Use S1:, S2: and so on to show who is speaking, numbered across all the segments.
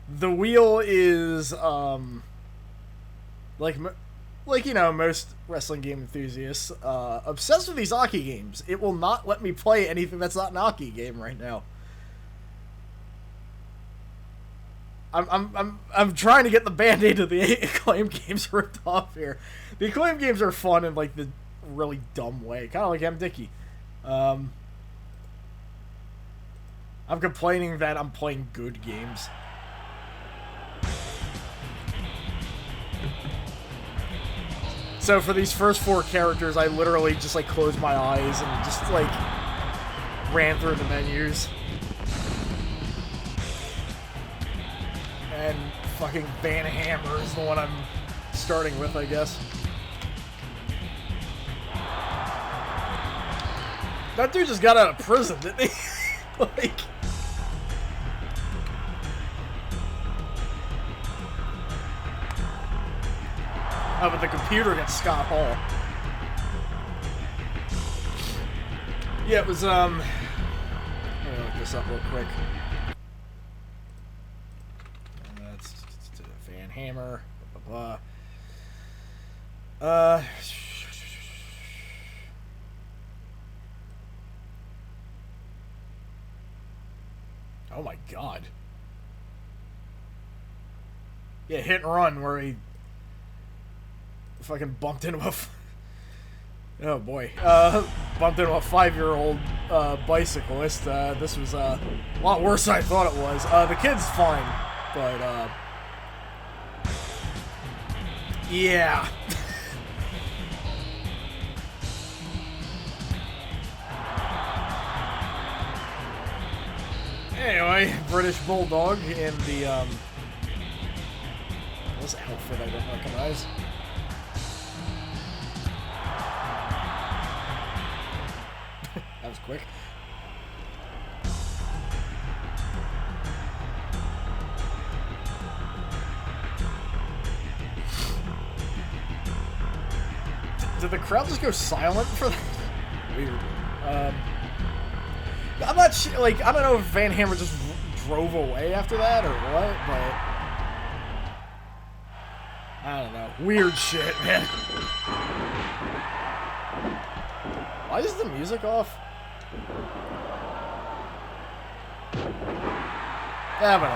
S1: The wheel is like you know, most wrestling game enthusiasts, obsessed with these Aki games. It will not let me play anything that's not an Aki game right now. I'm trying to get the band-aid of the Acclaim games ripped off here. The Acclaim games are fun in like the really dumb way, kind of like M. Dickey. I'm complaining that I'm playing good games. So for these first 4 characters, I literally just like closed my eyes and just like ran through the menus. And fucking Van Hammer is the one I'm starting with, I guess. That dude just got out of prison, didn't he? Like... Oh, but the computer gets Scott Hall. Yeah, it was, let me look this up real quick. That's Van Hammer, blah, blah, blah. Oh my god. Yeah, Hit and Run, where he fucking bumped into a... Oh boy. Bumped into a 5-year-old bicyclist. This was a lot worse than I thought it was. The kid's fine, but yeah. Anyway, British Bulldog in the this outfit I don't recognize. That was quick. Did the crowd just go silent for that? Weird. I'm not sure, like, I don't know if Van Hammer just drove away after that or what, but I don't know. Weird shit, man. Why is the music off? Yeah, whatever.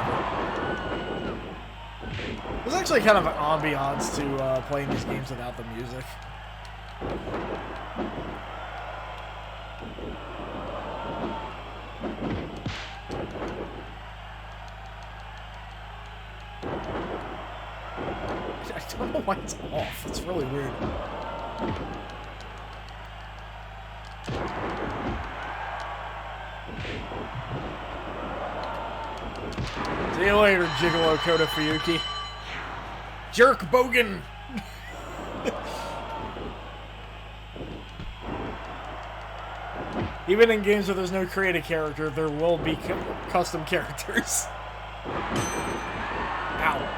S1: There's actually kind of an ambiance to playing these games without the music. I don't know why it's off. It's really weird. See you later, Gigolo Kota Fuyuki. Jerk Bogan! Even in games where there's no created character, there will be custom characters. Ow.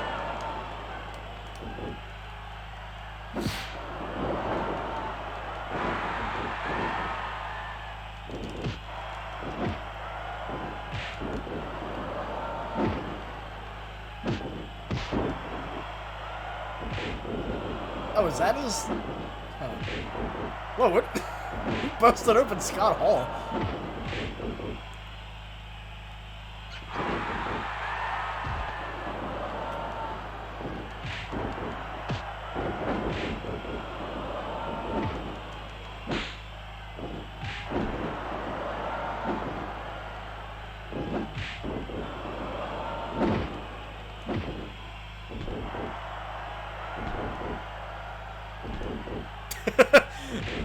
S1: Oh, is that his... Oh. Whoa, what? He busted open Scott Hall.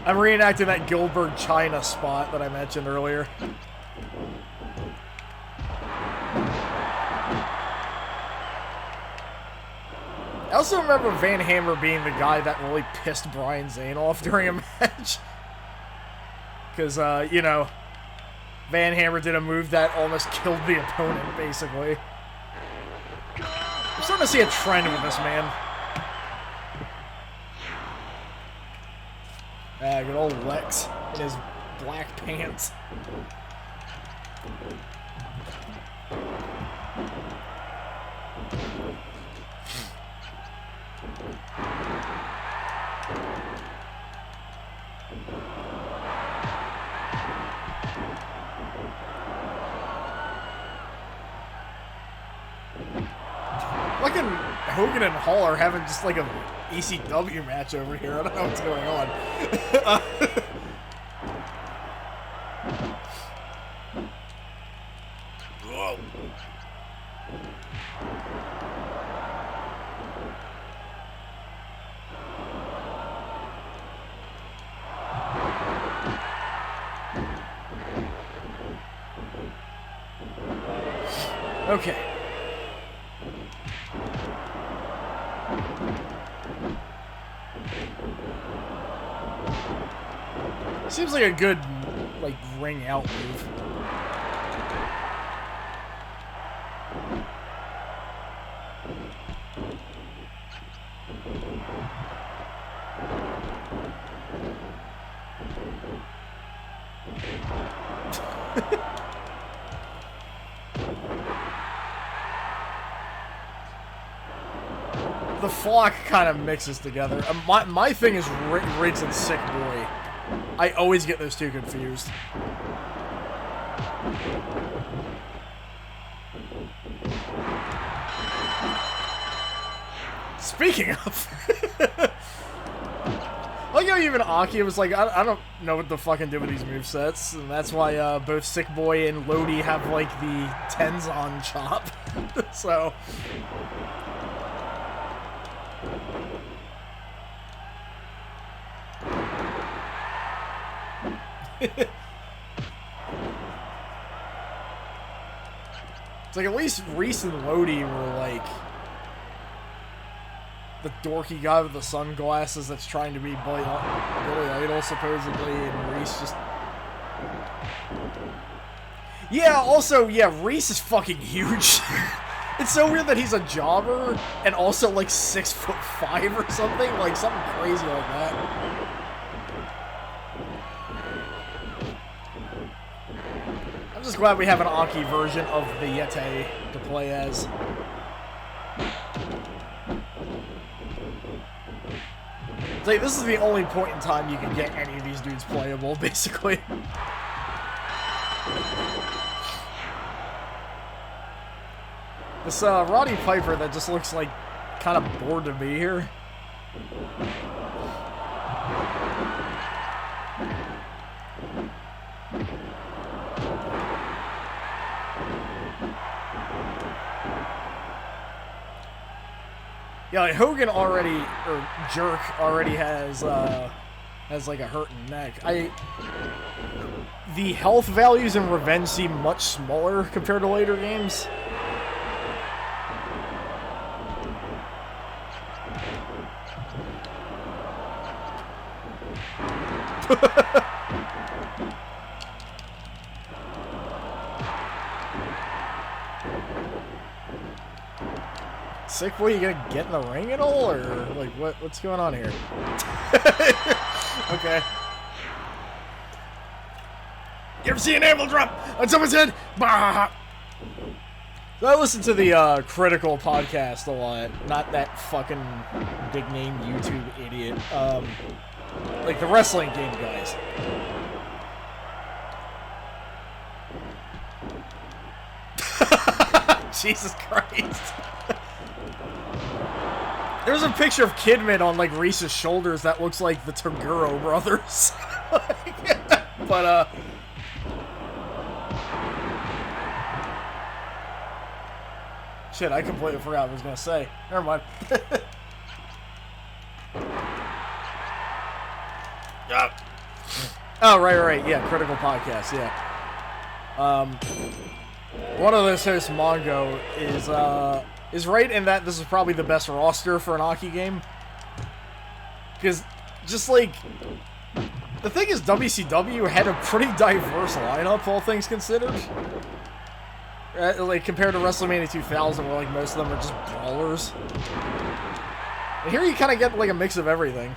S1: I'm reenacting that Gilbert China spot that I mentioned earlier. I also remember Van Hammer being the guy that really pissed Brian Zane off during a match. Because, you know, Van Hammer did a move that almost killed the opponent, basically. I'm starting to see a trend with this man. Good old Lex in his black pants. Fucking Hogan and Hall are having just like a ECW match over here. I don't know what's going on. Whoa. Okay. Seems like a good, like, ring out move. The flock kind of mixes together. My thing is Riggs and Sick Boy. I always get those two confused. Speaking of... like how even Aki was like, I don't know what to fucking do with these movesets, and that's why both Sick Boy and Lodi have like the Tenzon chop. So... it's like at least Reese and Lodi were like the dorky guy with the sunglasses that's trying to be Billy Idol supposedly, and Reese just... Yeah, also, yeah, Reese is fucking huge. It's so weird that he's a jobber and also like 6'5" or something, like something crazy like that. I'm just glad we have an Aki version of the Yeti to play as. It's like, this is the only point in time you can get any of these dudes playable, basically. This Roddy Piper that just looks like kind of bored to be here. Yeah, like Hogan already, or Jerk already has like a hurting neck. The health values in Revenge seem much smaller compared to later games. Sick Boy, you gonna get in the ring at all, or like what's going on here? Okay. You ever see an anvil drop on someone's head? Bah! So I listen to the Critical podcast a lot, not that fucking big name YouTube idiot. Like the wrestling game guys. Jesus Christ. There's a picture of Kidman on, like, Reese's shoulders that looks like the Toguro brothers. But, shit, I completely forgot what I was gonna say. Never mind. Oh, right, yeah, Critical Podcast, yeah. One of those hosts, Mongo, is right in that this is probably the best roster for an Aki game. Because, just like, the thing is, WCW had a pretty diverse lineup, all things considered. Like, compared to WrestleMania 2000, where, like, most of them are just brawlers. And here you kind of get, like, a mix of everything.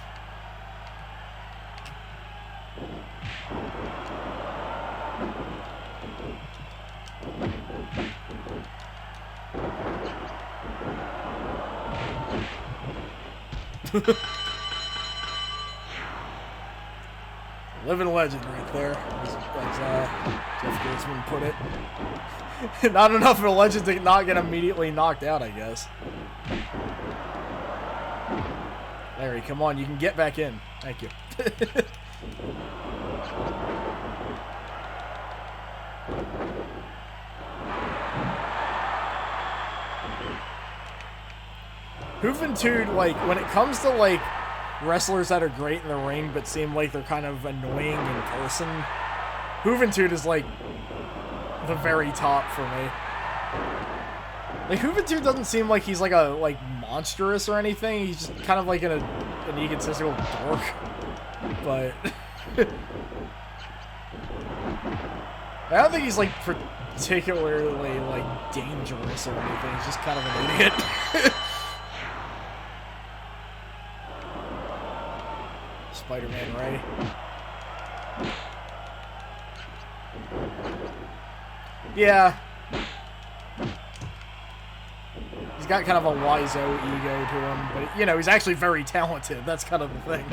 S1: Living legend right there, as Jeff Gatesman put it. Not enough of a legend to not get immediately knocked out, I guess. Larry, come on, you can get back in. Thank you. Juventud, like, when it comes to, like, wrestlers that are great in the ring but seem like they're kind of annoying in person, Juventud is, like, the very top for me. Like, Juventud doesn't seem like he's, like, monstrous or anything. He's just kind of, like, an egotistical dork. But... I don't think he's, like, particularly, like, dangerous or anything. He's just kind of an idiot. Spider-Man Ray. Yeah. He's got kind of a wise-o ego to him, but, you know, he's actually very talented. That's kind of the thing.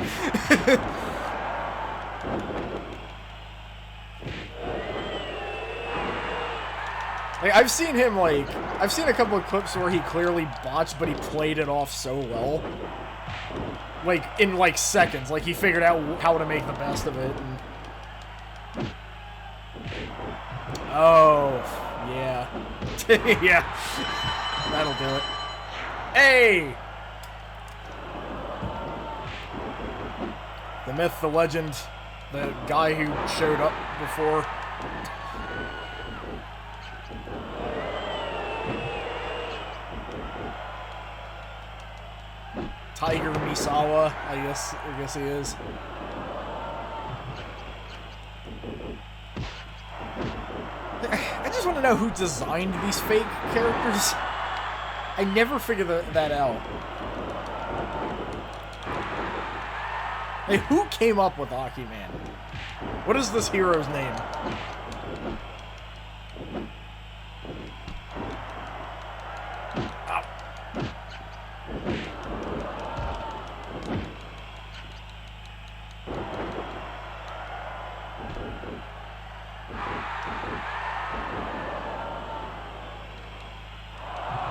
S1: Like, I've seen him, like, I've seen a couple of clips where he clearly botched, but he played it off so well. Like, in, like, seconds. Like, he figured out how to make the best of it. And... Oh, yeah. Yeah. That'll do it. Hey! The myth, the legend, the guy who showed up before. Tiger Misawa, I guess he is. I just want to know who designed these fake characters. I never figure that out. Hey, who came up with Aki-Man? What is this hero's name?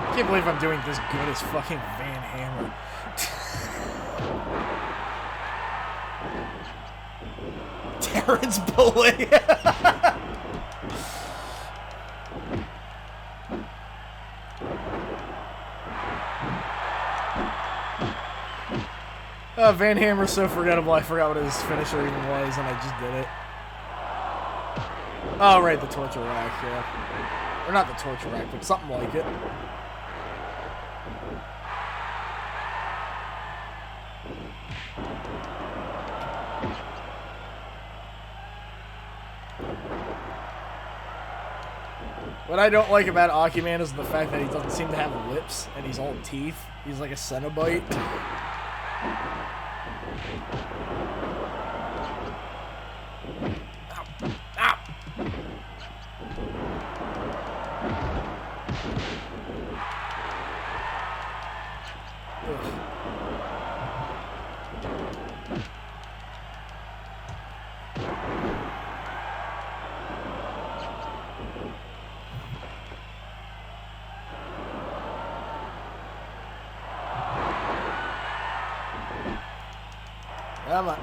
S1: I can't believe I'm doing this good as fucking Van Hammer. Terrence Bollea. Van Hammer's so forgettable, I forgot what his finisher even was, and I just did it. Oh, right, the torture rack, yeah. Or not the torture rack, but something like it. What I don't like about Aki-Man is the fact that he doesn't seem to have lips, and he's all teeth. He's like a Cenobite. Come on.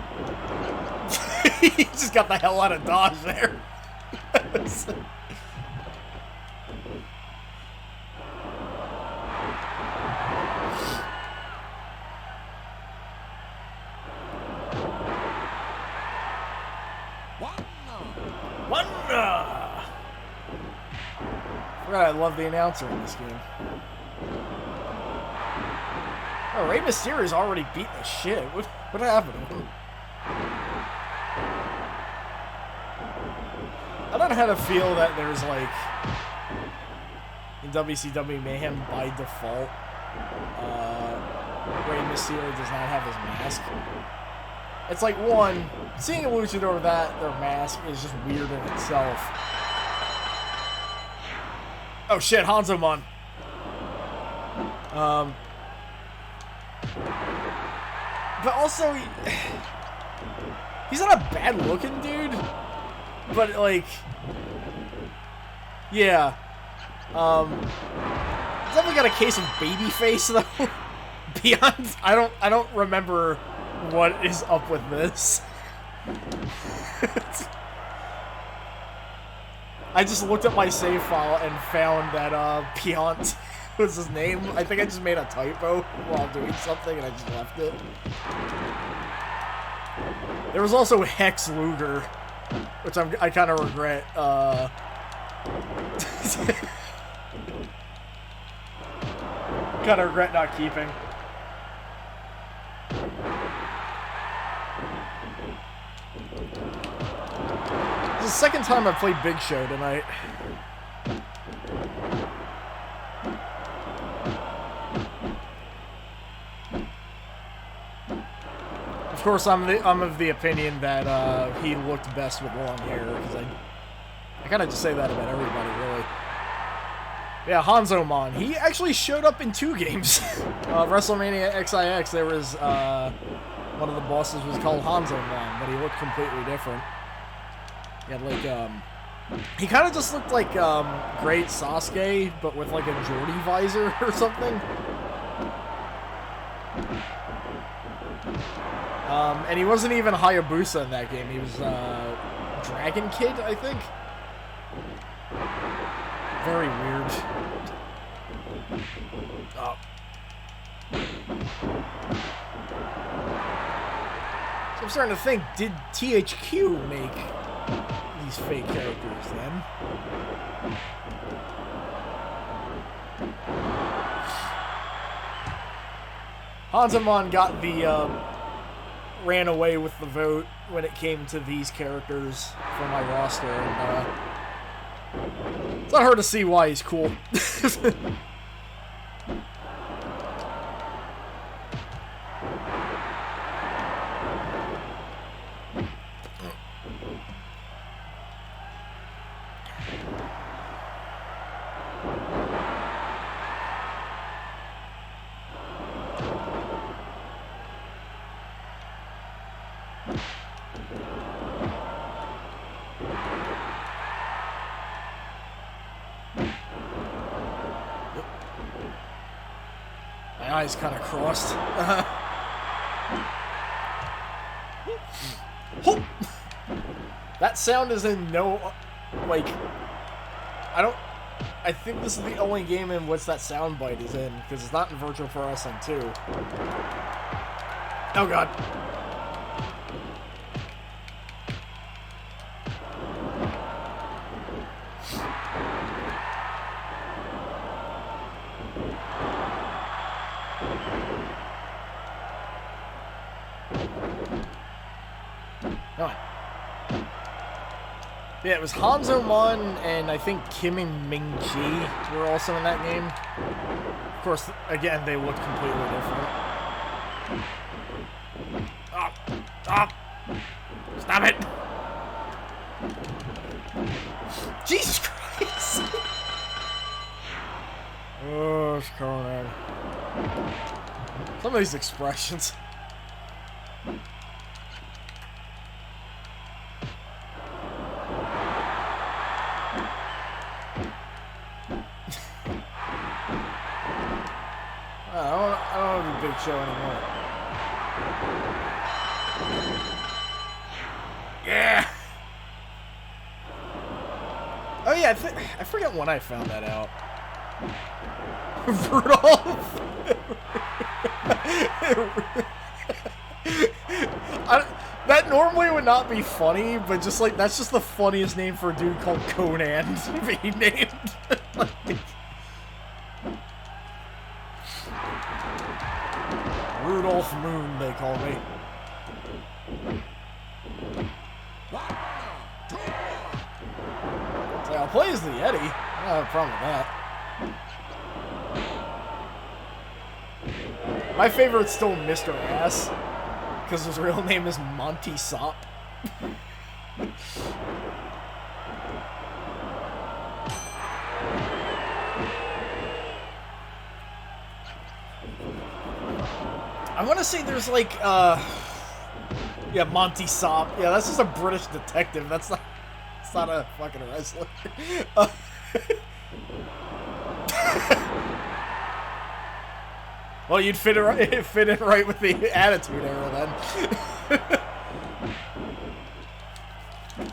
S1: He just got the hell out of Dodge there. Wonder! Forgot I love the announcer in this game. Oh, Rey Mysterio's already beat the shit. What happened to him? I don't know how to feel that there's, like, in WCW Mayhem by default, Rey Mysterio does not have his mask. It's like, one, seeing a luchador with their mask is just weird in itself. Oh shit, Hanzo-mon. But also, he's not a bad-looking dude, but, like, yeah, definitely got a case of baby face though. Beyond, I don't remember what is up with this. I just looked at my save file and found that Piant was his name. I think I just made a typo while doing something and I just left it. There was also Hex Luger, which I kind of regret. Kind of regret not keeping. This is the second time I've played Big Show tonight. Of course, I'm of the opinion that he looked best with long hair, because I kind of just say that about everybody, really. Yeah, Hanzo Mon. He actually showed up in 2 games. WrestleMania XIX, there was, one of the bosses was called Hanzo Mon, but he looked completely different. He had, like, he kind of just looked like, Great Sasuke, but with, like, a Geordie visor or something. And he wasn't even Hayabusa in that game. He was, Dragon Kid, I think? Very weird. Oh. So I'm starting to think, did THQ make these fake characters then? Hanzamon got the, ran away with the vote when it came to these characters for my roster, and, it's not hard to see why he's cool. My eyes kind of crossed. That sound is in no, like, I think this is the only game in which that sound bite is in, because it's not in Virtual Pro Wrestling 2. Oh god. Yeah, it was Hanzo Mon and I think Kim and Ming Ji were also in that game. Of course, again, they looked completely different. Stop! Stop it! Jesus Christ! Oh, it's Conan. Some of these expressions. I don't want to be Big Show anymore. Yeah! Oh yeah, I forget when I found that out. Rudolph! That normally would not be funny, but just like, that's just the funniest name for a dude called Conan to be named. Like, Rudolph Moon, they call me. So I'll play as the Yeti. I don't have a problem with that. My favorite's still Mr. Ass, because his real name is Monty Sop. I want to say there's like, yeah, Monty Sop. Yeah, that's just a British detective. That's not, it's not a fucking wrestler. Well, you'd fit in right with the Attitude Era then.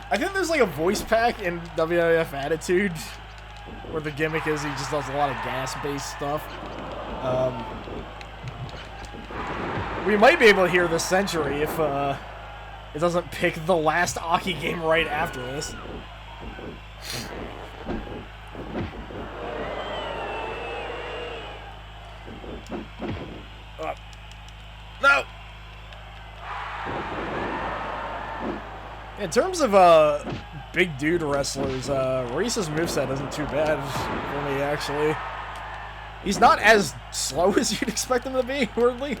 S1: I think there's like a voice pack in WWF Attitude where the gimmick is he just does a lot of gas-based stuff. We might be able to hear this century if it doesn't pick the last Aki game right after this. No! In terms of big dude wrestlers, Reese's moveset isn't too bad for me, actually. He's not as slow as you'd expect him to be, weirdly.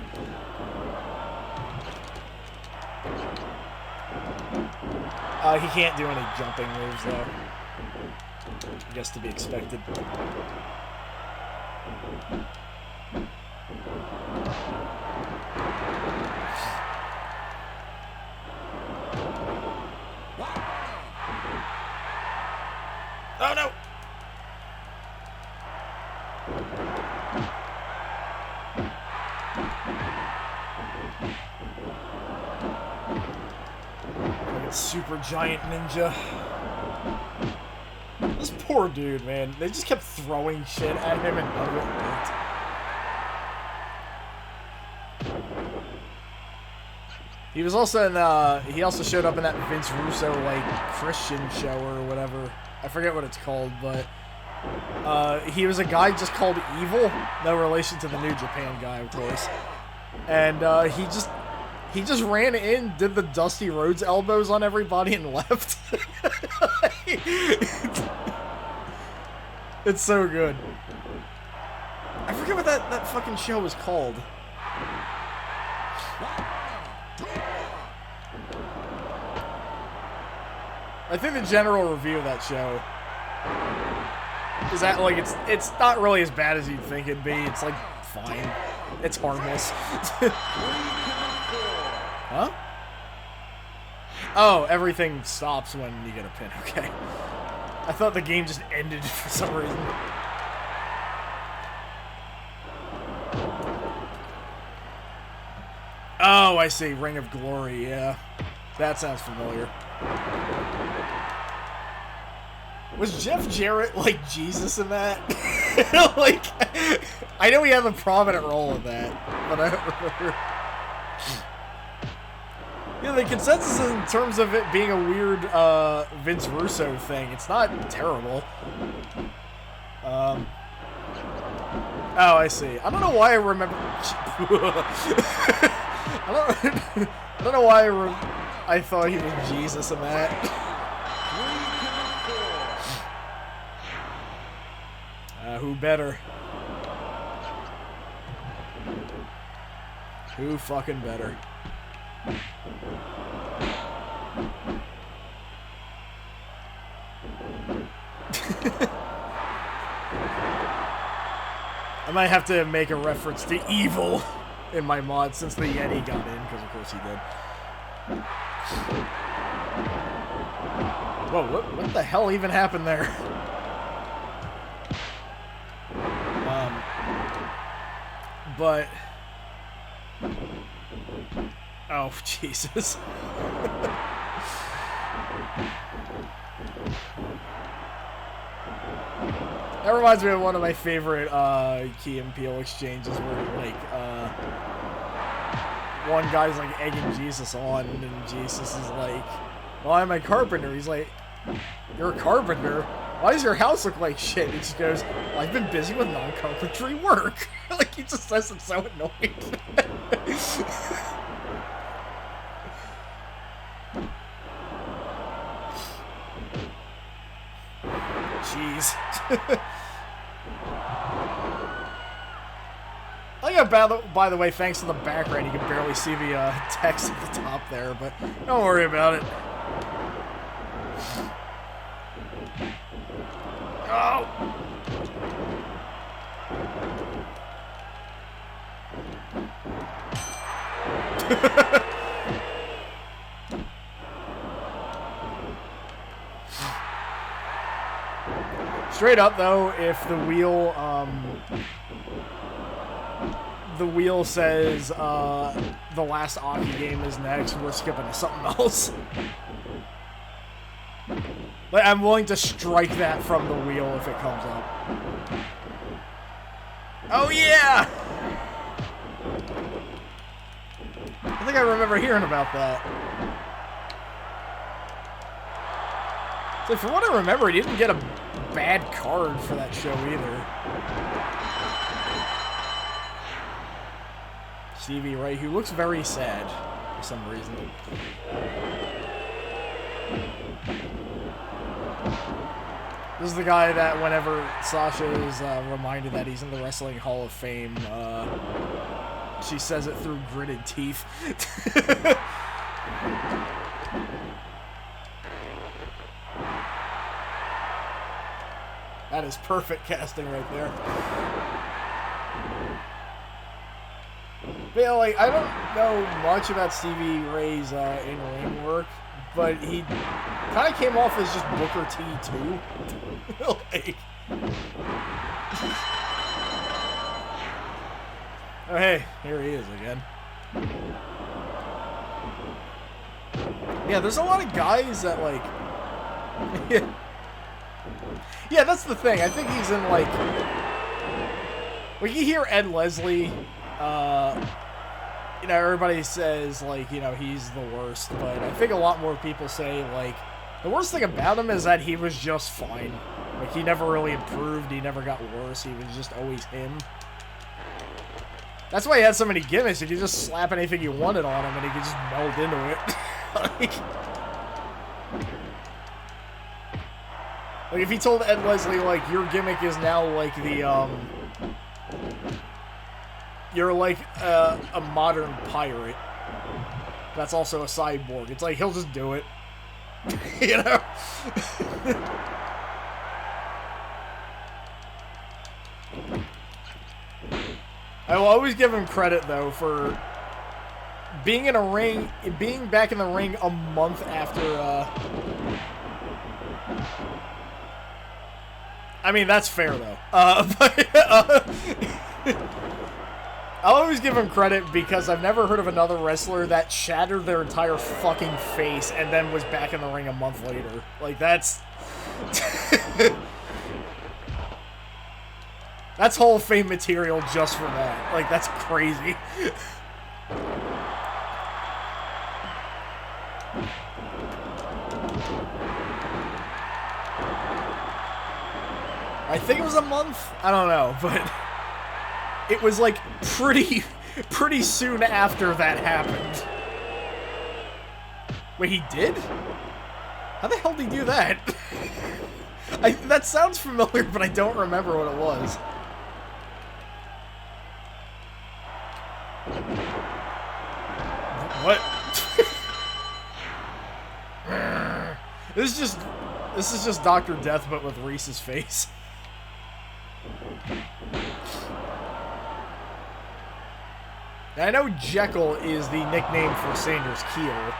S1: He can't do any jumping moves, though. I guess to be expected. Oh, no! Like a super giant ninja. This poor dude, man. They just kept throwing shit at him and none of it worked. He was also in, he also showed up in that Vince Russo, like, Christian show or whatever. I forget what it's called, but he was a guy just called Evil, no relation to the New Japan guy, of course. And he just ran in, did the Dusty Rhodes elbows on everybody, and left. It's so good. I forget what that fucking show was called. I think the general review of that show is that, like, it's not really as bad as you'd think it'd be. It's, like, fine. It's harmless. Huh? Oh, everything stops when you get a pin. Okay. I thought the game just ended for some reason. Oh, I see. Ring of Glory, yeah. That sounds familiar. Was Jeff Jarrett, like, Jesus in that? Like, I know he had a prominent role in that, but I don't remember. Yeah, the consensus in terms of it being a weird Vince Russo thing, it's not terrible. Oh, I see. I don't know why I remember... I don't know why I thought he was Jesus in that. Who better? Who fucking better? I might have to make a reference to Evil in my mod since the Yeti got in, because of course he did. Whoa, what the hell even happened there? But... Oh, Jesus. That reminds me of one of my favorite Key and Peele exchanges where, like, one guy's, like, egging Jesus on, and Jesus is like, well, I'm a carpenter. He's like, you're a carpenter? Why does your house look like shit? And he just goes, well, I've been busy with non-carpentry work. Like, he just says it's so annoying. Jeez. I think, by the way, thanks to the background, you can barely see the text at the top there, but don't worry about it. Oh! Straight up, though, if the wheel the wheel says the last Aki game is next, we're skipping to something else. Like, I'm willing to strike that from the wheel if it comes up. Oh yeah! I think I remember hearing about that. So from what I remember, he didn't get a bad card for that show either. Stevie Ray, who looks very sad for some reason. This is the guy that whenever Sasha is reminded that he's in the Wrestling Hall of Fame, she says it through gritted teeth. That is perfect casting right there. But, yeah, like, I don't know much about Stevie Ray's in-ring work, but he kind of came off as just Booker T too. Like, oh hey, here he is again. Yeah, there's a lot of guys that like. Yeah, that's the thing. I think he's in like. When you hear Ed Leslie, you know, everybody says, like, you know, he's the worst, but I think a lot more people say, like, the worst thing about him is that he was just fine. Like, he never really improved, he never got worse, he was just always him. That's why he had so many gimmicks. You could just slap anything you wanted on him and he could just meld into it. Like, if he told Ed Leslie, like, your gimmick is now, like, the, you're like a modern pirate that's also a cyborg. It's like, he'll just do it. You know? I will always give him credit, though, for being in a ring, being back in the ring a month after, I mean, that's fair, though. I'll always give him credit because I've never heard of another wrestler that shattered their entire fucking face and then was back in the ring a month later. Like, that's... That's Hall of Fame material just for that. Like, that's crazy. I think it was a month? I don't know, but... It was, like, pretty soon after that happened. Wait, he did? How the hell did he do that? That sounds familiar, but I don't remember what it was. What? This is just Dr. Death, but with Reese's face. Now, I know Jekyll is the nickname for Sanders Keel.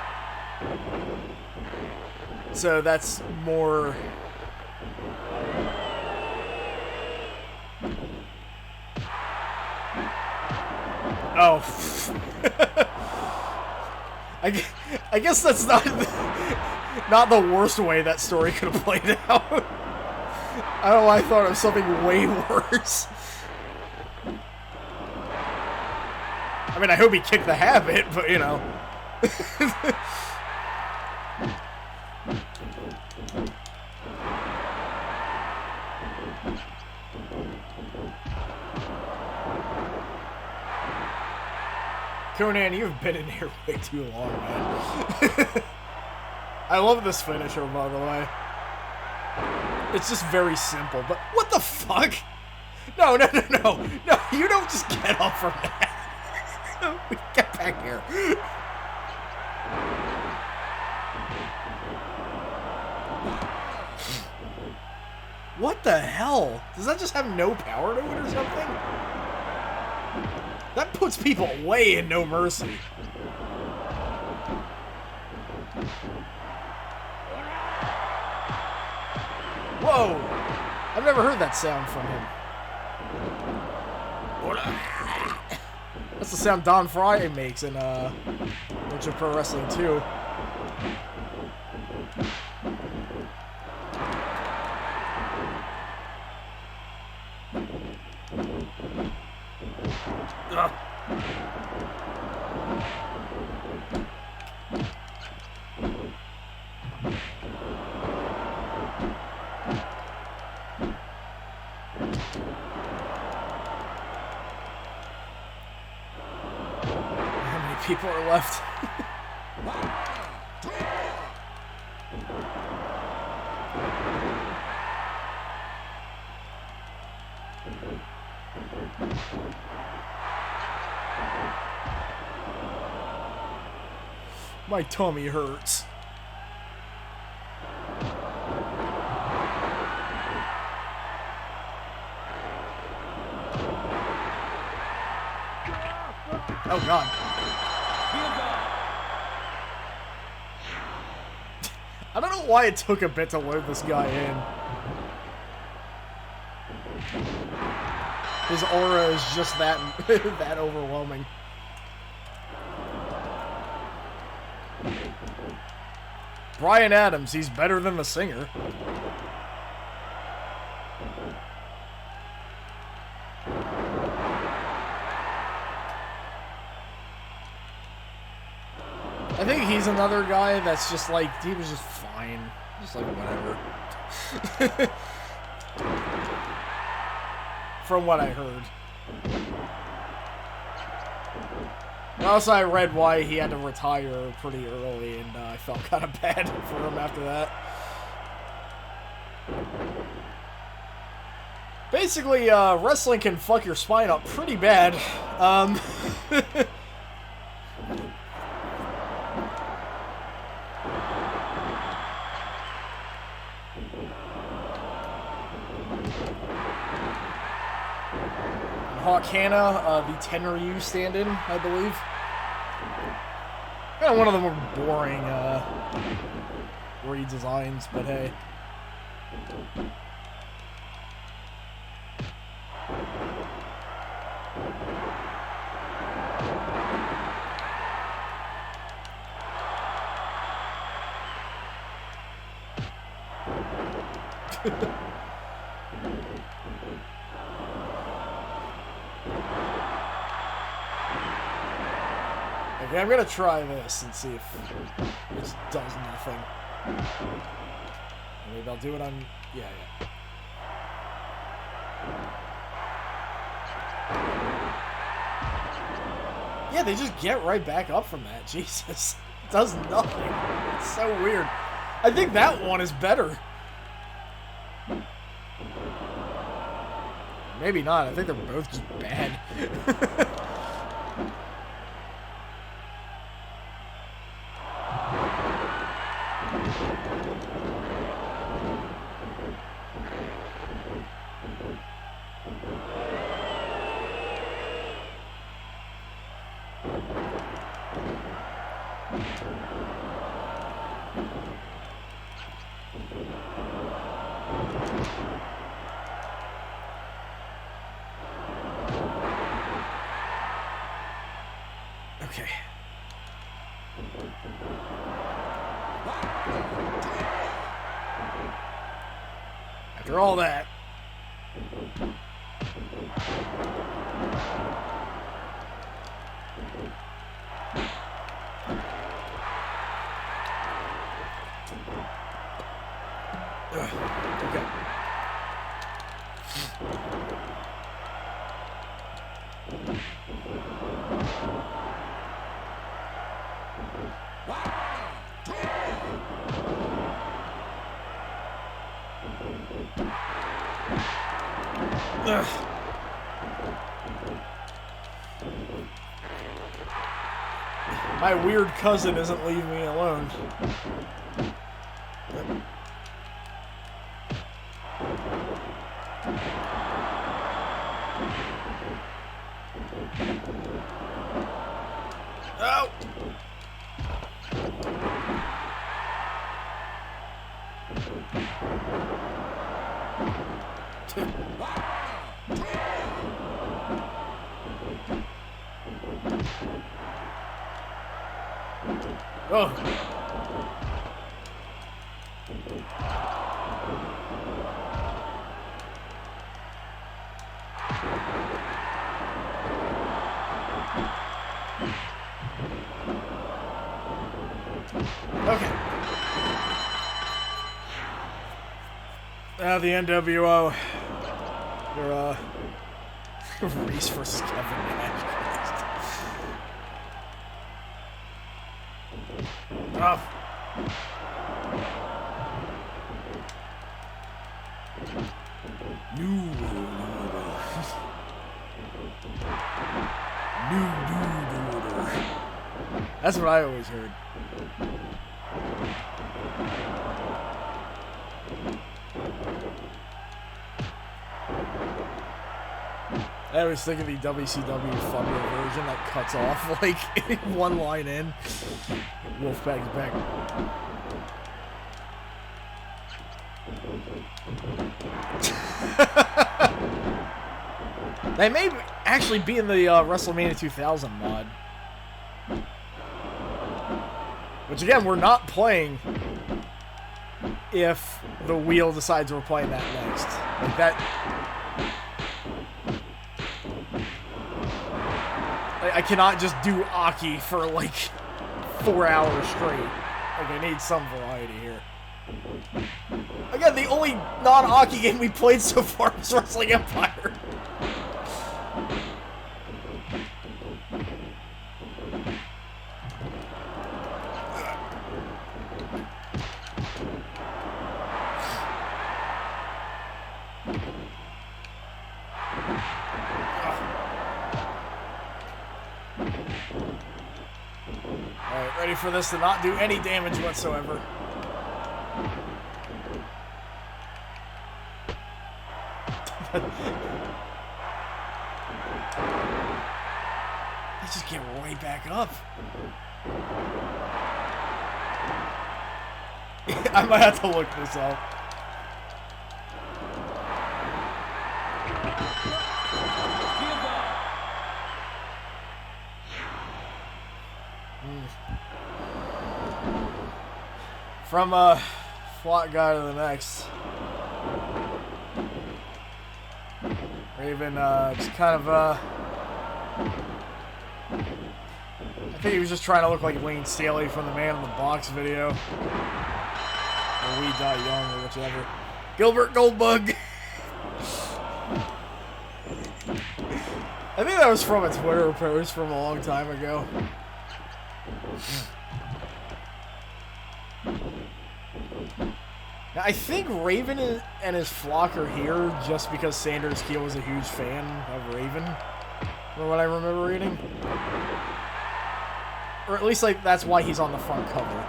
S1: So that's more... Oh. I guess that's not the worst way that story could have played out. I don't know why I thought it was something way worse. I mean, I hope he kicked the habit, but, you know. Conan, you've been in here way too long, man. I love this finisher, by the way. It's just very simple, but what the fuck? No, no, no, no. No, you don't just get up from that. Get back here. What the hell? Does that just have no power to it or something? That puts people way in No Mercy. Whoa! I've never heard that sound from him. That's the sound Don Fry makes in Virtual Pro Wrestling 2. Ugh. How many people are left? My tummy hurts. Oh God. I don't know why it took a bit to load this guy in. His aura is just that that overwhelming. Bryan Adams, he's better than the singer. I think he's another guy that's just like, he was just fine. Just like, whatever. From what I heard. Also, I read why he had to retire pretty early, and I felt kind of bad for him after that. Basically, wrestling can fuck your spine up pretty bad. Hawk Hanna, the Tenryu stand-in, I believe. Kind of one of the more boring redesigns, but hey. Okay, I'm gonna try this and see if this does nothing. Maybe I'll do it on... Yeah. Yeah, they just get right back up from that. Jesus. It does nothing. It's so weird. I think that one is better. Maybe not. I think they're both just bad. Okay. After all that. Okay. Ugh. My weird cousin isn't leaving me alone. Oh! Oh. Okay. Now the NWO. They're, Reese versus Kevin Nash. Oh. New order. That's what I always heard. I always think of the WCW Thunder version that cuts off like one line in. Wolfpack's back. They may actually be in the WrestleMania 2000 mod. Which again, we're not playing if the wheel decides we're playing that next. Like that. I cannot just do Aki for like 4 hours straight. Like I need some variety here. Again, the only non-Aki game we played so far is Wrestling Empire. Alright, ready for this to not do any damage whatsoever. Let's just get right back up. I might have to look this up. From a flat guy to the next. Raven, just kind of, I think he was just trying to look like Wayne Staley from the Man in the Box video. Or We Die Young, or whichever. Gilbert Goldbug! I think that was from a Twitter post from a long time ago. Now, I think Raven and his flock are here just because Sanders Keel was a huge fan of Raven, from what I remember reading. Or at least, like, that's why he's on the front cover.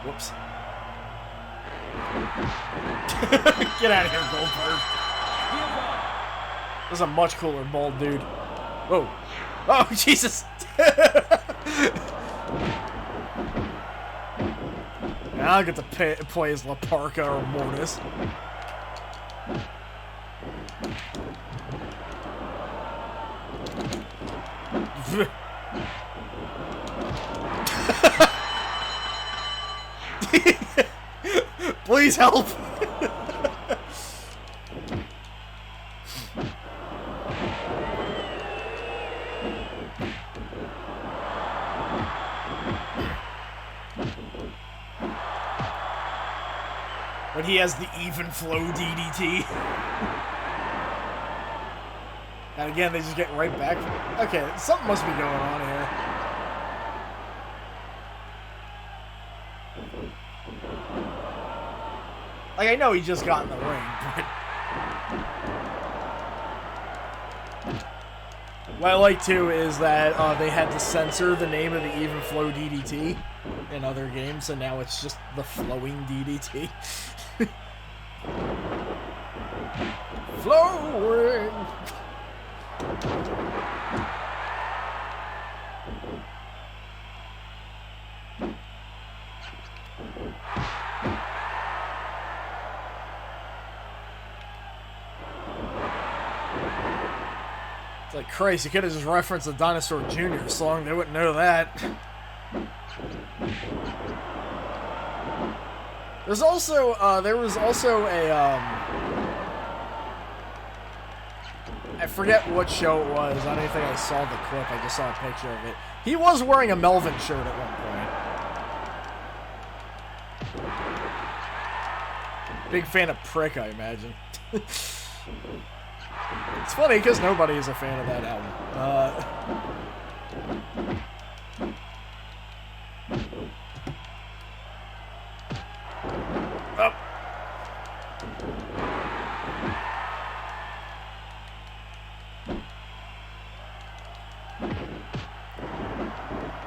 S1: Whoops. Get out of here, Goldberg. This is a much cooler bald dude. Whoa. Oh, Jesus. Now I get to play as La Parka or Mortis. Please help! But he has the even flow DDT. And again, they just get right back. Okay, something must be going on here. Like, I know he just got in the ring, but... What I like, too, is that they had to censor the name of the Even Flow DDT in other games, and now it's just the Flowing DDT. Flowing. It's like, Christ, you could have just referenced the Dinosaur Jr. song. They wouldn't know that. There's also, there was also a, I forget what show it was. I don't think I saw the clip. I just saw a picture of it. He was wearing a Melvin shirt at one point. Big fan of Prick, I imagine. It's funny because nobody is a fan of that album. Oh.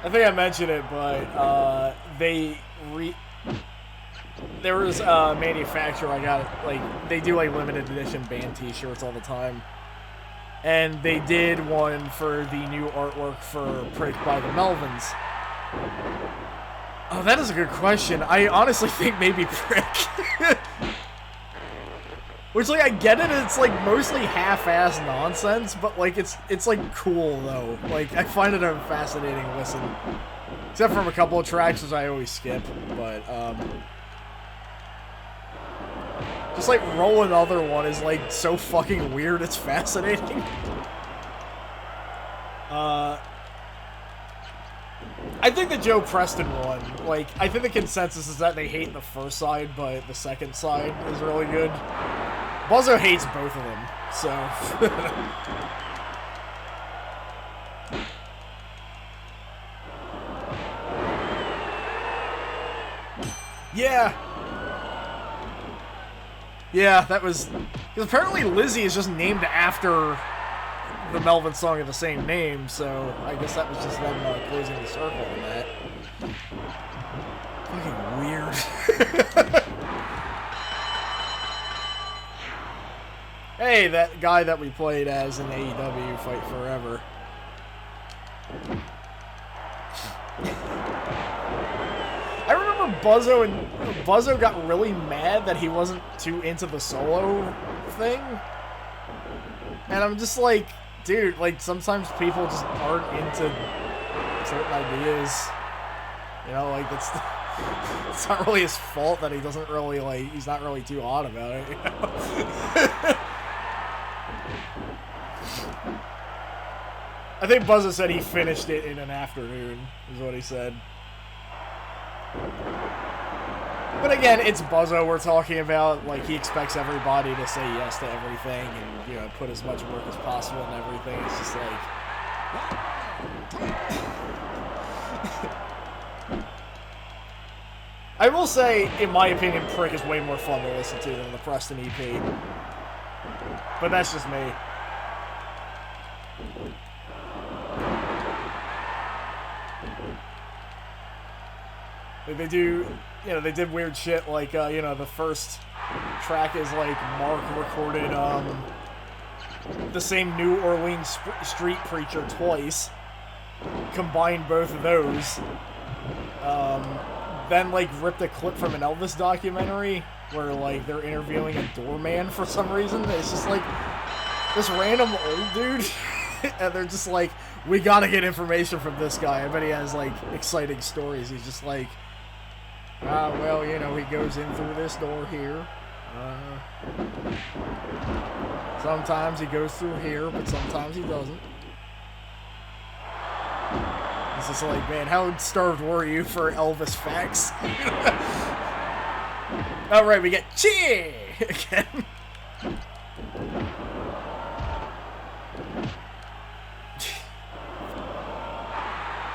S1: I think I mentioned it, but there was a manufacturer I got, like, they do like limited edition band t-shirts all the time. And they did one for the new artwork for Prick by the Melvins. Oh, that is a good question. I honestly think maybe Prick. Which, like, I get it, it's like mostly half-assed nonsense, but like it's like cool though. Like, I find it a fascinating listen. Except from a couple of tracks, which I always skip, but just like Roll Another One is like so fucking weird, it's fascinating. I think the Joe Preston one, like, I think the consensus is that they hate the first side, but the second side is really good. Buzzo hates both of them, so. Yeah. Yeah, that was... Because apparently Lizzie is just named after the Melvin song of the same name, so I guess that was just them closing the circle on that. Fucking weird. Hey, that guy that we played as in AEW Fight Forever. I remember Buzzo got really mad that he wasn't too into the solo thing. And I'm just like, dude, like, sometimes people just aren't into certain ideas. You know, like, it's not really his fault that he doesn't really, like, he's not really too hot about it, you know? I think Buzzo said he finished it in an afternoon, is what he said. But again, it's Buzzo we're talking about. Like, he expects everybody to say yes to everything and, you know, put as much work as possible and everything. It's just like... I will say, in my opinion, Prick is way more fun to listen to than the Preston EP. But that's just me. Like, they do, you know, they did weird shit, like, you know, the first track is, like, Mark recorded, the same New Orleans street preacher twice. Combined both of those. Then, like, ripped a clip from an Elvis documentary where, like, they're interviewing a doorman for some reason. It's just, like, this random old dude. And they're just like, we gotta get information from this guy. I bet he has, like, exciting stories. He's just like, well, you know, he goes in through this door here. Sometimes he goes through here, but sometimes he doesn't. It's just like, man, how starved were you for Elvis facts? Alright, we get Chee again.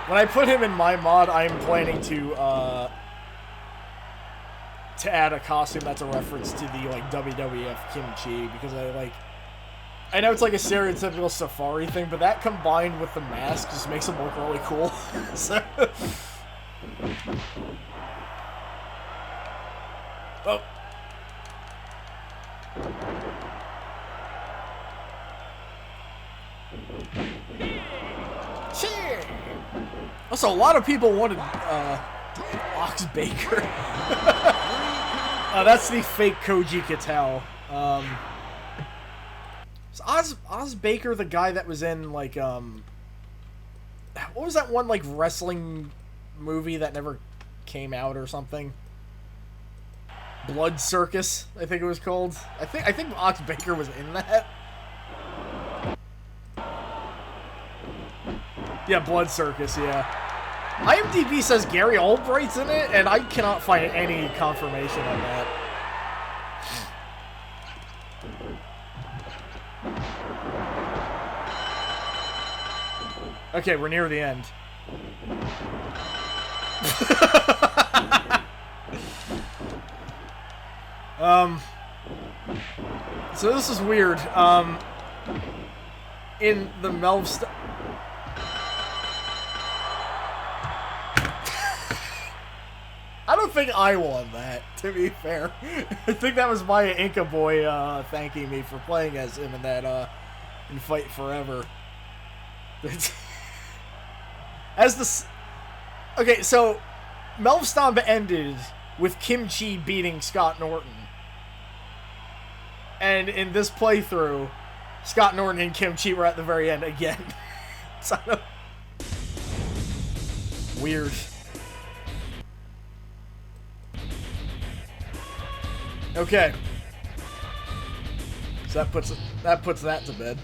S1: When I put him in my mod, I'm planning to add a costume that's a reference to the, like, WWF Kimchi, because I know it's like a stereotypical safari thing, but that combined with the mask just makes him look really cool. So... Oh. Also, a lot of people wanted Ox Baker. That's the fake Koji Kitao. Is Oz Baker the guy that was in, like, what was that one, like, wrestling movie that never came out or something? Blood Circus, I think it was called. I think Ox Baker was in that. Yeah, Blood Circus, yeah. IMDb says Gary Albright's in it, and I cannot find any confirmation on that. Okay, we're near the end. So this is weird. In the Melv I don't think I won that, to be fair. I think that was my Inca boy thanking me for playing as him in that in Fight Forever. Okay, so Melv Stomp ended with Kim Chi beating Scott Norton. And in this playthrough, Scott Norton and Kim Chi were at the very end again. So, weird. Okay. So that puts that to bed.